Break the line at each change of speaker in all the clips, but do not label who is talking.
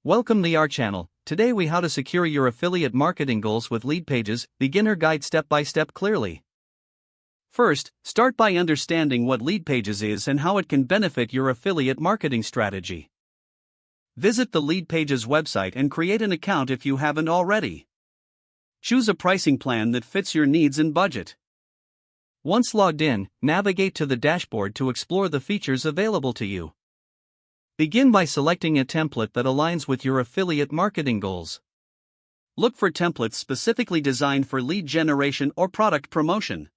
Welcome to our channel. Today we how to secure your affiliate marketing goals with Leadpages, beginner guide step by step clearly. First, start by understanding what Leadpages is and how it can benefit your affiliate marketing strategy. Visit the Leadpages website and create an account if you haven't already. Choose a pricing plan that fits your needs and budget. Once logged in, navigate to the dashboard to explore the features available to you. Begin by selecting a template that aligns with your affiliate marketing goals. Look for templates specifically designed for lead generation or product promotion.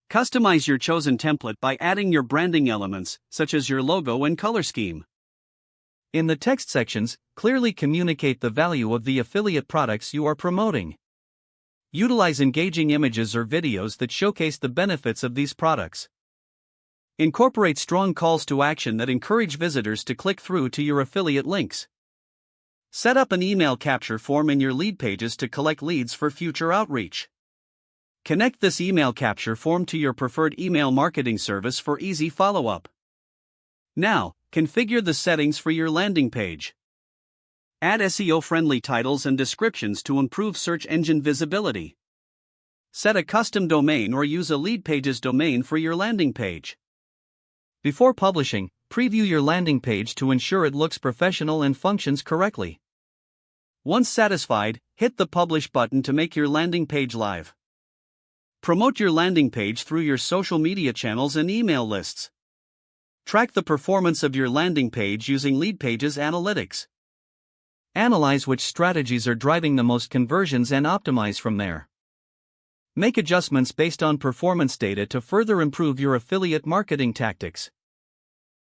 Customize your chosen template by adding your branding elements, such as your logo and color scheme. In the text sections, clearly communicate the value of the affiliate products you are promoting. Utilize engaging images or videos that showcase the benefits of these products. Incorporate strong calls to action that encourage visitors to click through to your affiliate links. Set up an email capture form in your Leadpages to collect leads for future outreach. Connect this email capture form to your preferred email marketing service for easy follow-up. Now, configure the settings for your landing page. Add SEO-friendly titles and descriptions to improve search engine visibility. Set a custom domain or use a Leadpages domain for your landing page. Before publishing, preview your landing page to ensure it looks professional and functions correctly. Once satisfied, hit the Publish button to make your landing page live. Promote your landing page through your social media channels and email lists. Track the performance of your landing page using Leadpages Analytics. Analyze which strategies are driving the most conversions and optimize from there. Make adjustments based on performance data to further improve your affiliate marketing tactics.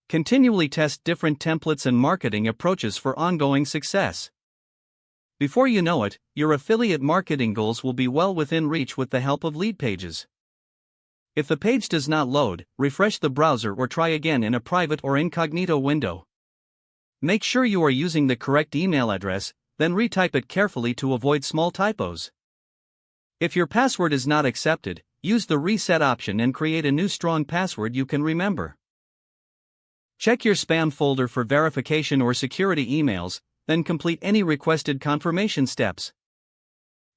Continually test different templates and marketing approaches for ongoing success. Before you know it, your affiliate marketing goals will be well within reach with the help of Leadpages. If the page does not load, refresh the browser or try again in a private or incognito window. Make sure you are using the correct email address, then retype it carefully to avoid small typos. If your password is not accepted, use the reset option and create a new strong password you can remember. Check your spam folder for verification or security emails, then complete any requested confirmation steps.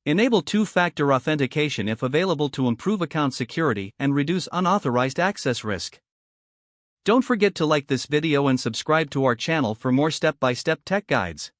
Enable two-factor authentication if available to improve account security and reduce unauthorized access risk. Don't forget to like this video and subscribe to our channel for more step-by-step tech guides.